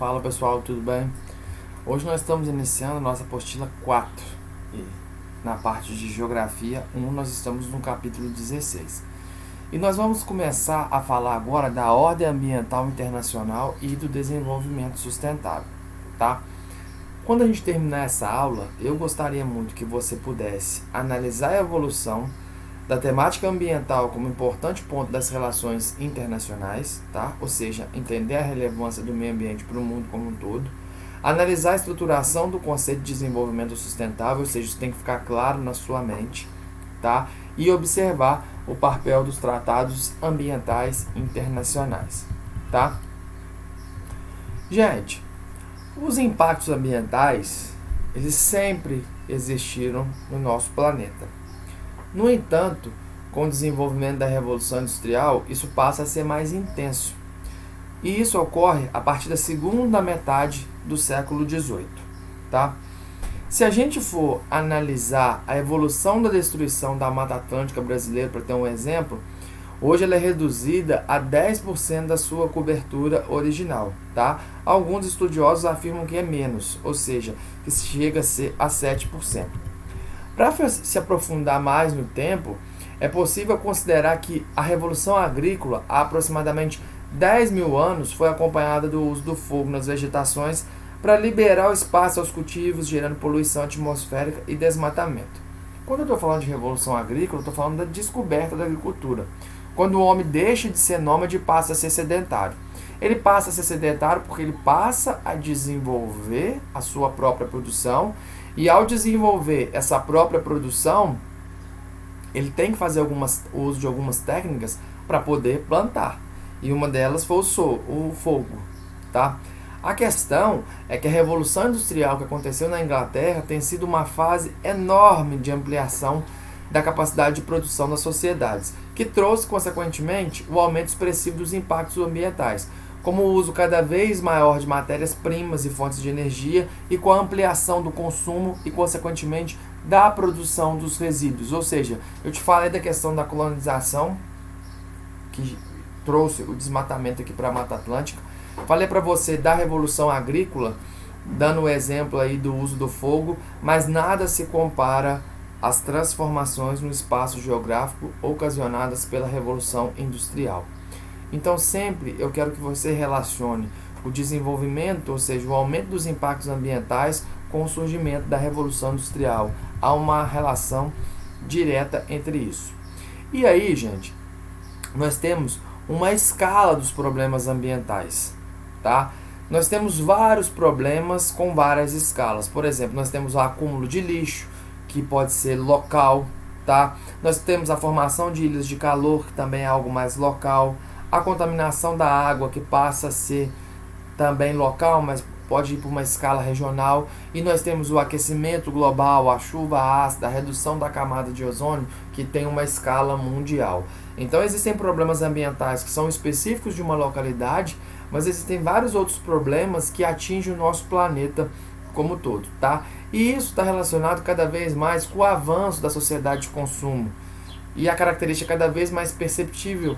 Fala pessoal, tudo bem? Hoje nós estamos iniciando a nossa apostila 4 e na parte de Geografia 1 nós estamos no capítulo 16. E nós vamos começar a falar agora da ordem ambiental internacional e do desenvolvimento sustentável, tá? Quando a gente terminar essa aula, eu gostaria muito que você pudesse analisar a evolução da temática ambiental como importante ponto das relações internacionais, tá? Ou seja, entender a relevância do meio ambiente para o mundo como um todo, analisar a estruturação do conceito de desenvolvimento sustentável, ou seja, isso tem que ficar claro na sua mente, tá? E observar o papel dos tratados ambientais internacionais, tá? Gente, os impactos ambientais, eles sempre existiram no nosso planeta. No entanto, com o desenvolvimento da Revolução Industrial, isso passa a ser mais intenso. E isso ocorre a partir da segunda metade do século XVIII. Tá? Se a gente for analisar a evolução da destruição da Mata Atlântica brasileira, para ter um exemplo, hoje ela é reduzida a 10% da sua cobertura original. Tá? Alguns estudiosos afirmam que é menos, ou seja, que chega a ser a 7%. Para se aprofundar mais no tempo, é possível considerar que a Revolução Agrícola, há aproximadamente 10 mil anos, foi acompanhada do uso do fogo nas vegetações para liberar o espaço aos cultivos, gerando poluição atmosférica e desmatamento. Quando eu estou falando de Revolução Agrícola, eu estou falando da descoberta da agricultura. Quando o homem deixa de ser nômade e passa a ser sedentário. Ele passa a ser sedentário porque ele passa a desenvolver a sua própria produção. E ao desenvolver essa própria produção, ele tem que fazer uso de algumas técnicas para poder plantar. E uma delas foi o fogo. Tá? A questão é que a Revolução Industrial que aconteceu na Inglaterra tem sido uma fase enorme de ampliação da capacidade de produção das sociedades, que trouxe, consequentemente, o aumento expressivo dos impactos ambientais, como o uso cada vez maior de matérias-primas e fontes de energia e com a ampliação do consumo e, consequentemente, da produção dos resíduos. Ou seja, eu te falei da questão da colonização, que trouxe o desmatamento aqui para a Mata Atlântica. Falei para você da Revolução Agrícola, dando o exemplo aí do uso do fogo, mas nada se compara às transformações no espaço geográfico ocasionadas pela Revolução Industrial. Então, sempre eu quero que você relacione o desenvolvimento, ou seja, o aumento dos impactos ambientais com o surgimento da Revolução Industrial. Há uma relação direta entre isso. E aí, gente, nós temos uma escala dos problemas ambientais, tá? Nós temos vários problemas com várias escalas. Por exemplo, nós temos o acúmulo de lixo, que pode ser local, tá? Nós temos a formação de ilhas de calor, que também é algo mais local. A contaminação da água, que passa a ser também local, mas pode ir para uma escala regional. E nós temos o aquecimento global, a chuva ácida, a redução da camada de ozônio, que tem uma escala mundial. Então existem problemas ambientais que são específicos de uma localidade, mas existem vários outros problemas que atingem o nosso planeta como todo, tá? E isso está relacionado cada vez mais com o avanço da sociedade de consumo e a característica cada vez mais perecível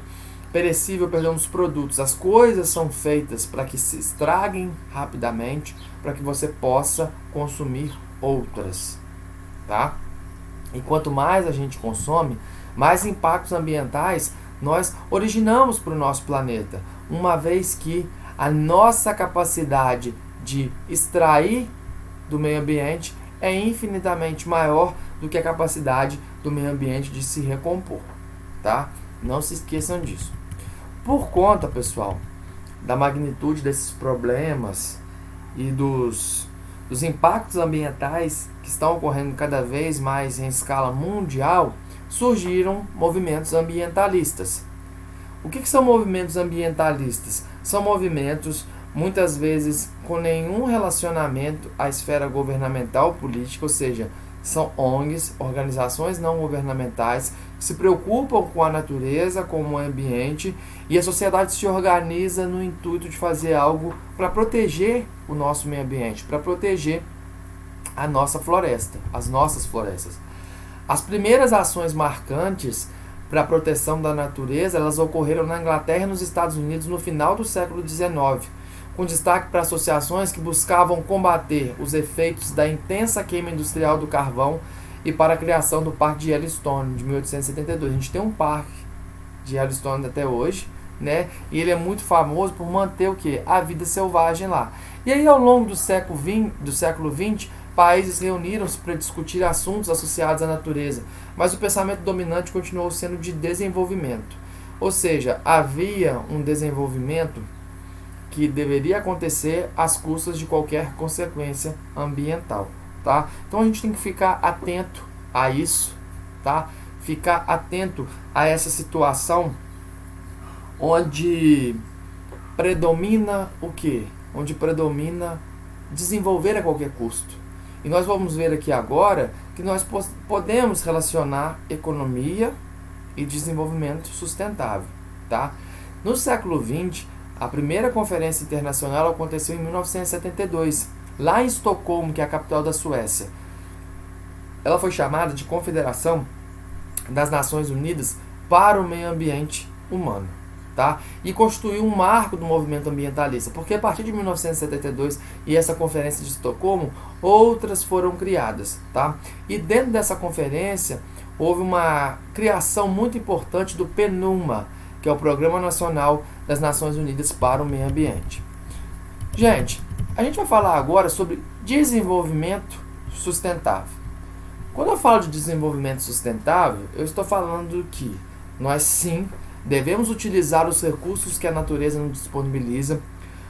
dos produtos. As coisas são feitas para que se estraguem rapidamente, para que você possa consumir outras, tá? E quanto mais a gente consome, mais impactos ambientais nós originamos para o nosso planeta, uma vez que a nossa capacidade de extrair do meio ambiente é infinitamente maior do que a capacidade do meio ambiente de se recompor, tá? Não se esqueçam disso. Por conta, pessoal, da magnitude desses problemas e dos impactos ambientais que estão ocorrendo cada vez mais em escala mundial, surgiram movimentos ambientalistas. O que são movimentos ambientalistas? São movimentos, muitas vezes, com nenhum relacionamento à esfera governamental política, ou seja, são ONGs, organizações não governamentais, que se preocupam com a natureza, com o ambiente, e a sociedade se organiza no intuito de fazer algo para proteger o nosso meio ambiente, para proteger a nossa floresta, as nossas florestas. As primeiras ações marcantes para a proteção da natureza, elas ocorreram na Inglaterra e nos Estados Unidos no final do século XIX, com destaque para associações que buscavam combater os efeitos da intensa queima industrial do carvão e para a criação do Parque de Yellowstone, de 1872. A gente tem um parque de Yellowstone até hoje, né? E ele é muito famoso por manter o quê? A vida selvagem lá. E aí, ao longo do século XX, países reuniram-se para discutir assuntos associados à natureza, mas o pensamento dominante continuou sendo de desenvolvimento. Ou seja, havia um desenvolvimento que deveria acontecer às custas de qualquer consequência ambiental, tá? Então a gente tem que ficar atento a isso, tá? Ficar atento a essa situação onde predomina o quê? Onde predomina desenvolver a qualquer custo. E nós vamos ver aqui agora que nós podemos relacionar economia e desenvolvimento sustentável, tá? No século XX, a primeira conferência internacional aconteceu em 1972, lá em Estocolmo, que é a capital da Suécia. Ela foi chamada de Confederação das Nações Unidas para o Meio Ambiente Humano, tá? E constituiu um marco do movimento ambientalista, porque a partir de 1972 e essa conferência de Estocolmo, outras foram criadas, tá? E dentro dessa conferência houve uma criação muito importante do PNUMA, que é o Programa Nacional das Nações Unidas para o Meio Ambiente. Gente, a gente vai falar agora sobre desenvolvimento sustentável. Quando eu falo de desenvolvimento sustentável, eu estou falando que nós sim devemos utilizar os recursos que a natureza nos disponibiliza,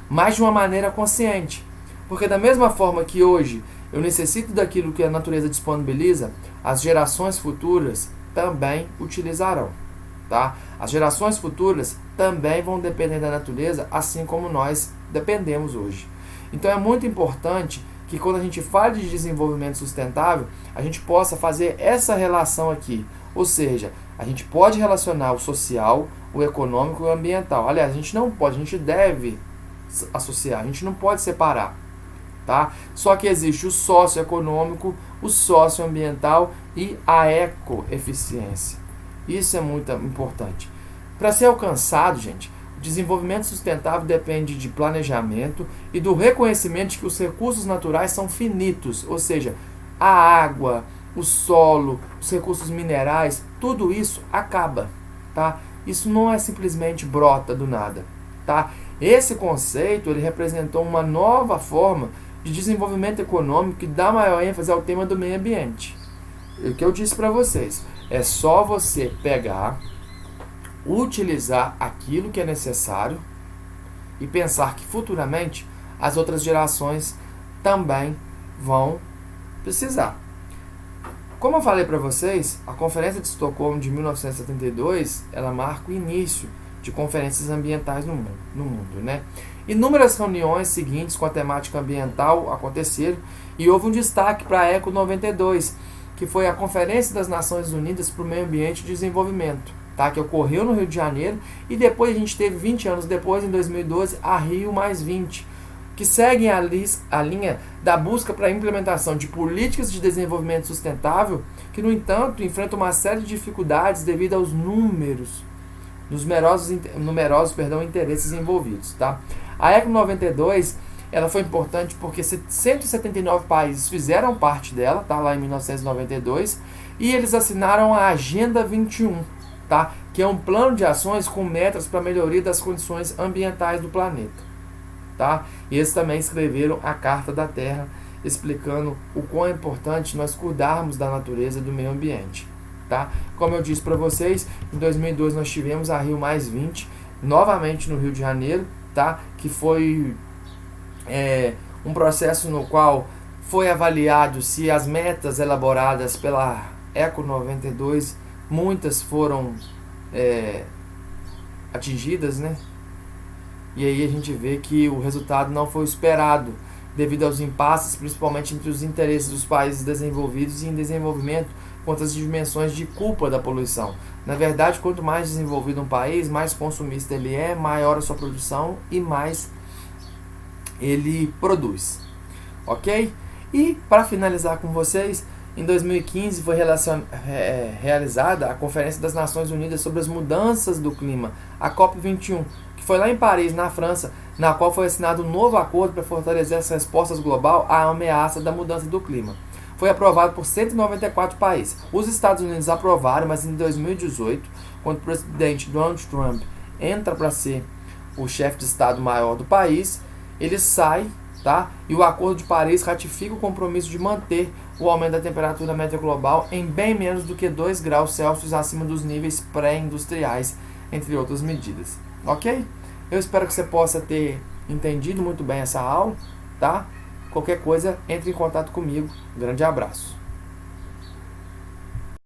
mas de uma maneira consciente. Porque da mesma forma que hoje eu necessito daquilo que a natureza disponibiliza, as gerações futuras também utilizarão, tá? As gerações futuras também vão depender da natureza, assim como nós dependemos hoje. Então é muito importante que quando a gente fala de desenvolvimento sustentável, a gente possa fazer essa relação aqui. Ou seja, a gente pode relacionar o social, o econômico e o ambiental. Aliás, a gente não pode, a gente deve associar, a gente não pode separar, tá? Só que existe o socioeconômico, o socioambiental e a ecoeficiência. Isso é muito importante. Para ser alcançado, gente, o desenvolvimento sustentável depende de planejamento e do reconhecimento de que os recursos naturais são finitos, ou seja, a água, o solo, os recursos minerais, tudo isso acaba, tá? Isso não é simplesmente brota do nada, tá? Esse conceito, ele representou uma nova forma de desenvolvimento econômico que dá maior ênfase ao tema do meio ambiente. O que eu disse para vocês, é só você pegar, utilizar aquilo que é necessário e pensar que futuramente as outras gerações também vão precisar. Como eu falei para vocês, a Conferência de Estocolmo de 1972, ela marca o início de conferências ambientais no mundo, né? Inúmeras reuniões seguintes com a temática ambiental aconteceram e houve um destaque para a ECO 92, que foi a Conferência das Nações Unidas para o Meio Ambiente e Desenvolvimento, tá? Que ocorreu no Rio de Janeiro, e depois a gente teve 20 anos depois, em 2012, a Rio+20, que seguem a linha da busca para a implementação de políticas de desenvolvimento sustentável, que, no entanto, enfrentam uma série de dificuldades devido aos numerosos interesses envolvidos, tá? A ECO 92 ela foi importante porque 179 países fizeram parte dela, tá? Lá em 1992, e eles assinaram a Agenda 21, tá? Que é um plano de ações com metas para a melhoria das condições ambientais do planeta, tá? E eles também escreveram a Carta da Terra, explicando o quão é importante nós cuidarmos da natureza e do meio ambiente, tá? Como eu disse para vocês, em 2002 nós tivemos a Rio+20, novamente no Rio de Janeiro, tá? Que foi um processo no qual foi avaliado se as metas elaboradas pela ECO 92, muitas foram atingidas, né? E aí a gente vê que o resultado não foi esperado, devido aos impasses, principalmente entre os interesses dos países desenvolvidos e em desenvolvimento, quanto às dimensões de culpa da poluição. Na verdade, quanto mais desenvolvido um país, mais consumista ele é, maior a sua produção e mais ele produz, ok? E para finalizar com vocês, em 2015 foi realizada a Conferência das Nações Unidas sobre as Mudanças do Clima, a COP21, que que foi lá em Paris, na França, na qual foi assinado um novo acordo para fortalecer as respostas globais à ameaça da mudança do clima. Foi aprovado por 194 países. Os Estados Unidos aprovaram, mas em 2018, quando o presidente Donald Trump entra para ser o chefe de Estado maior do país, ele sai, tá? E o Acordo de Paris ratifica o compromisso de manter o aumento da temperatura média global em bem menos do que 2 graus Celsius acima dos níveis pré-industriais, entre outras medidas. Ok? Eu espero que você possa ter entendido muito bem essa aula, tá? Qualquer coisa, entre em contato comigo. Grande abraço.